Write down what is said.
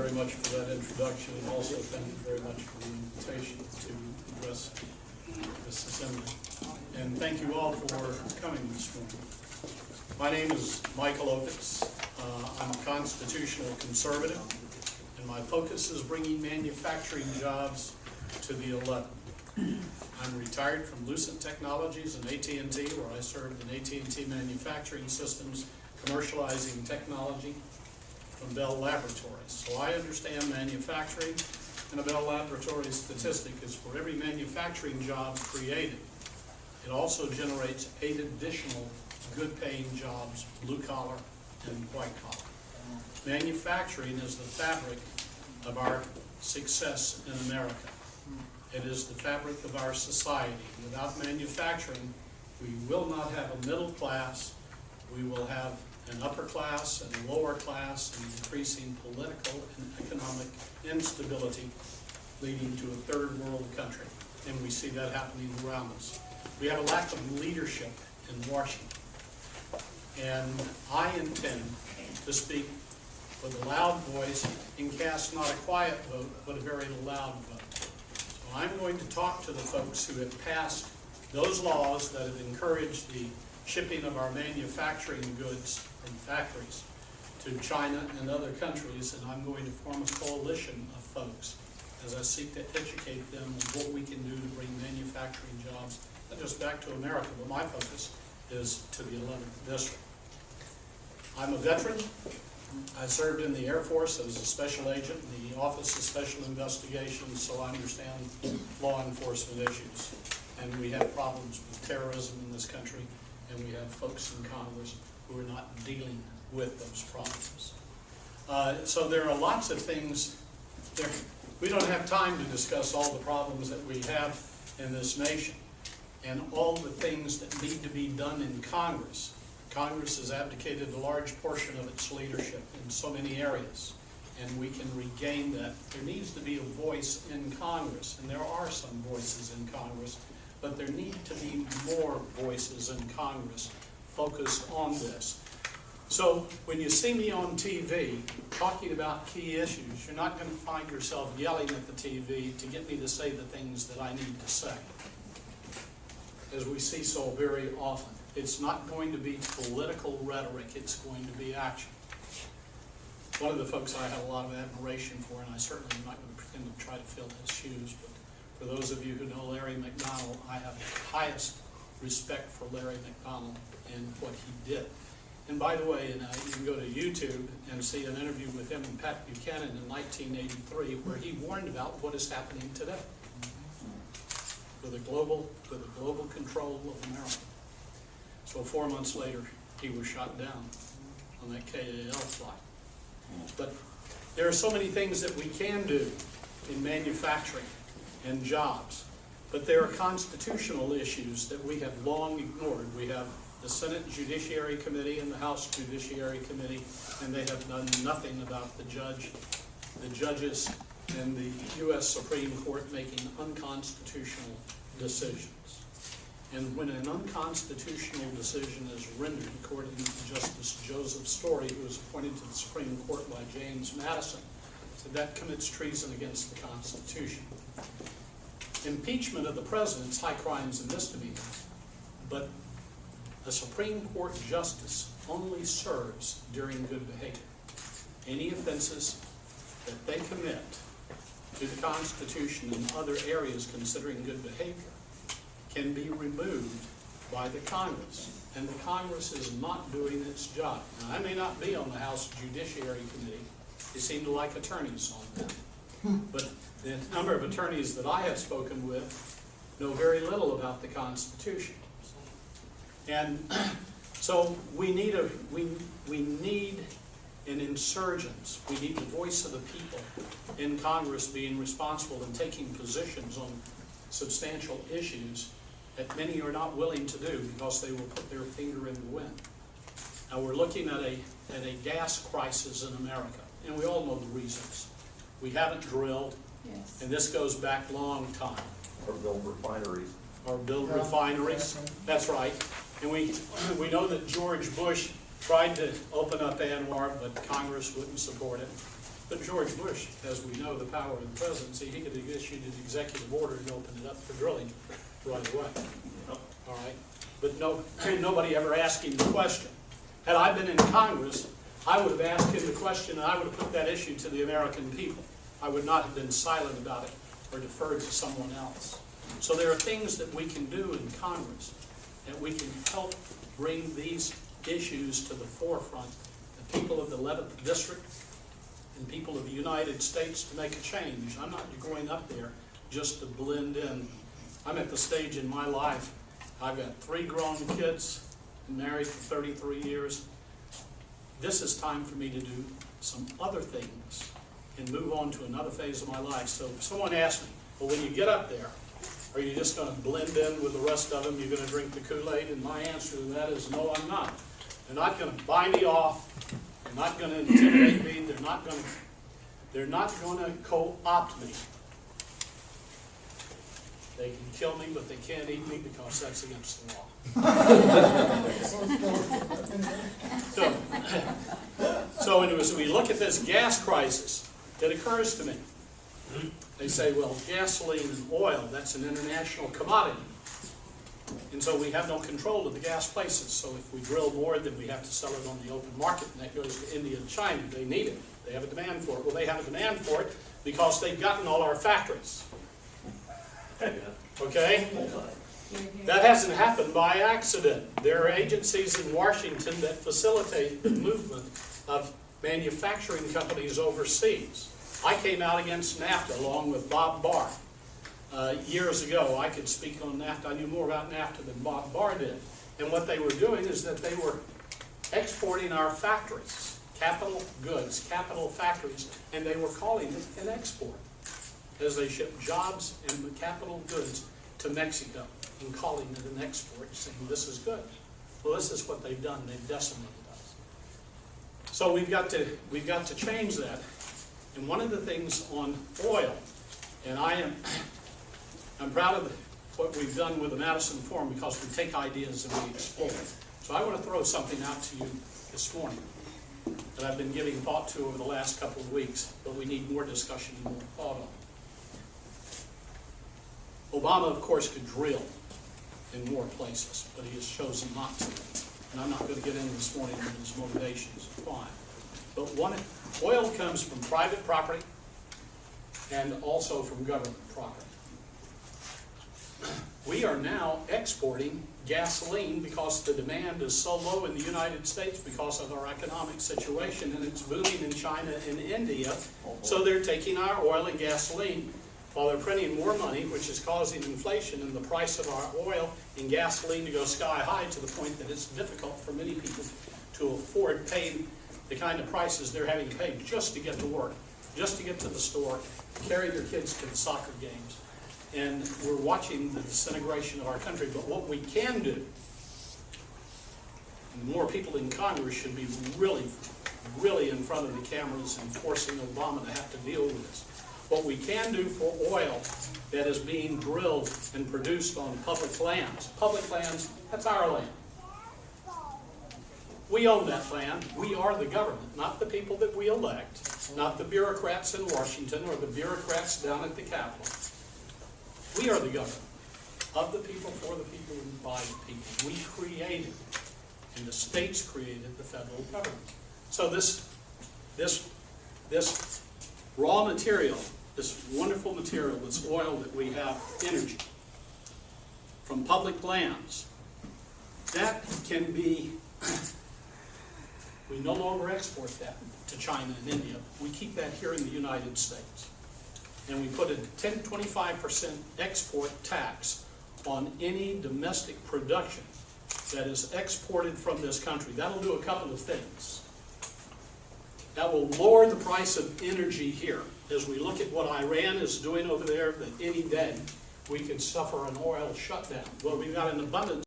very much for that introduction, and also thank you very much for the invitation to address this assembly. And thank you all for coming this morning. My name is Michael Opitz. I'm a constitutional conservative, and my focus is bringing manufacturing jobs to the 11. I'm retired from Lucent Technologies and AT&T, where I served in AT&T Manufacturing Systems, commercializing technology from Bell Laboratories. So I understand manufacturing, and a Bell Laboratories statistic is for every manufacturing job created, it also generates 8 additional good-paying jobs, blue-collar and white-collar. Manufacturing is the fabric of our success in America. It is the fabric of our society. Without manufacturing, we will not have a middle class. We will have an upper class and a lower class, and increasing political and economic instability, leading to a third world country. And we see that happening around us. We have a lack of leadership in Washington. And I intend to speak with a loud voice and cast not a quiet vote, but a very loud vote. So I'm going to talk to the folks who have passed those laws that have encouraged the shipping of our manufacturing goods from factories to China and other countries, and I'm going to form a coalition of folks as I seek to educate them on what we can do to bring manufacturing jobs, not just back to America, but my focus is to the 11th District. I'm a veteran. I served in the Air Force as a special agent in the Office of Special Investigations, so I understand law enforcement issues. And we have problems with terrorism in this country, and we have folks in Congress who are not dealing with those problems. So there are lots of things there. We don't have time to discuss all the problems that we have in this nation and all the things that need to be done in Congress. Congress has abdicated a large portion of its leadership in so many areas, and we can regain that. There needs to be a voice in Congress, and there are some voices in Congress, but there need to be more voices in Congress focused on this. So when you see me on TV talking about key issues, you're not going to find yourself yelling at the TV to get me to say the things that I need to say, as we see so very often. It's not going to be political rhetoric, it's going to be action. One of the folks I have a lot of admiration for, and I certainly am not going to pretend to try to fill his shoes, but for those of you who know Larry McDonald, I have the highest respect for Larry McDonald and what he did. And by the way, you can go to YouTube and see an interview with him and Pat Buchanan in 1983 where he warned about what is happening today with the global control of America. So 4 months later, he was shot down on that KAL flight. But there are so many things that we can do in manufacturing and jobs, but there are constitutional issues that we have long ignored. We have the Senate Judiciary Committee and the House Judiciary Committee, and they have done nothing about the judges and the U.S. Supreme Court making unconstitutional decisions. And when an unconstitutional decision is rendered, according to Justice Joseph Story, who was appointed to the Supreme Court by James Madison, said that commits treason against the Constitution. Impeachment of the president's high crimes and misdemeanors, but a Supreme Court justice only serves during good behavior. Any offenses that they commit to the Constitution and other areas considering good behavior can be removed by the Congress, and the Congress is not doing its job. Now, I may not be on the House Judiciary Committee. They seem to like attorneys on that. But the number of attorneys that I have spoken with know very little about the Constitution. And so we need an insurgence. We need the voice of the people in Congress being responsible and taking positions on substantial issues that many are not willing to do because they will put their finger in the wind. Now we're looking at a gas crisis in America, and we all know the reasons. We haven't drilled, yes, and this goes back a long time. Or build refineries. Or build refineries, that's right. And we know that George Bush tried to open up Anwar, but Congress wouldn't support it. But George Bush, as we know, the power of the presidency, he could have issued an executive order and opened it up for drilling right away. All right? But nobody ever asked him the question. Had I been in Congress, I would have asked him the question, and I would have put that issue to the American people. I would not have been silent about it or deferred to someone else. So there are things that we can do in Congress that we can help bring these issues to the forefront. The people of the 11th District and people of the United States to make a change. I'm not going up there just to blend in. I'm at the stage in my life, I've got 3 grown kids, been married for 33 years. This is time for me to do some other things and move on to another phase of my life. So if someone asks me, well, when you get up there, are you just going to blend in with the rest of them? You're going to drink the Kool-Aid? And my answer to that is no, I'm not. They're not going to buy me off. They're not going to intimidate me. They're not going to co-opt me. They can kill me, but they can't eat me because that's against the law. So as we look at this gas crisis, it occurs to me. They say, well, gasoline and oil, that's an international commodity. And so we have no control of the gas prices. So if we drill more, then we have to sell it on the open market. And that goes to India and China. They need it. They have a demand for it. Well, they have a demand for it because they've gotten all our factories. Okay? That hasn't happened by accident. There are agencies in Washington that facilitate the movement of manufacturing companies overseas. I came out against NAFTA along with Bob Barr years ago. I could speak on NAFTA. I knew more about NAFTA than Bob Barr did. And what they were doing is that they were exporting our factories, capital goods, capital factories, and they were calling it an export as they shipped jobs and capital goods to Mexico and calling it an export, saying this is good. Well, this is what they've done. They've decimated us. So we've got to change that. And one of the things on oil, and I'm proud of what we've done with the Madison Forum because we take ideas and we explore. So I want to throw something out to you this morning that I've been giving thought to over the last couple of weeks, but we need more discussion and more thought on. Obama, of course, could drill in more places, but he has chosen not to. And I'm not going to get into this morning on his motivations. Why? But oil comes from private property and also from government property. We are now exporting gasoline because the demand is so low in the United States because of our economic situation, and it's booming in China and India. So they're taking our oil and gasoline while they're printing more money, which is causing inflation in the price of our oil and gasoline to go sky high to the point that it's difficult for many people to afford paying the kind of prices they're having to pay just to get to work, just to get to the store, carry their kids to the soccer games. And we're watching the disintegration of our country. But what we can do, and more people in Congress should be really, really in front of the cameras and forcing Obama to have to deal with this. What we can do for oil that is being drilled and produced on public lands. Public lands, that's our land. We own that land. We are the government, not the people that we elect, not the bureaucrats in Washington or the bureaucrats down at the Capitol. We are the government of the people, for the people, and by the people. We created, and the states created the federal government. So this raw material, this wonderful material, this oil that we have, energy, from public lands, that can be, we no longer export that to China and India. We keep that here in the United States. And we put a 25% export tax on any domestic production that is exported from this country. That'll do a couple of things. That will lower the price of energy here. As we look at what Iran is doing over there, that any day we could suffer an oil shutdown. Well, we've got an abundance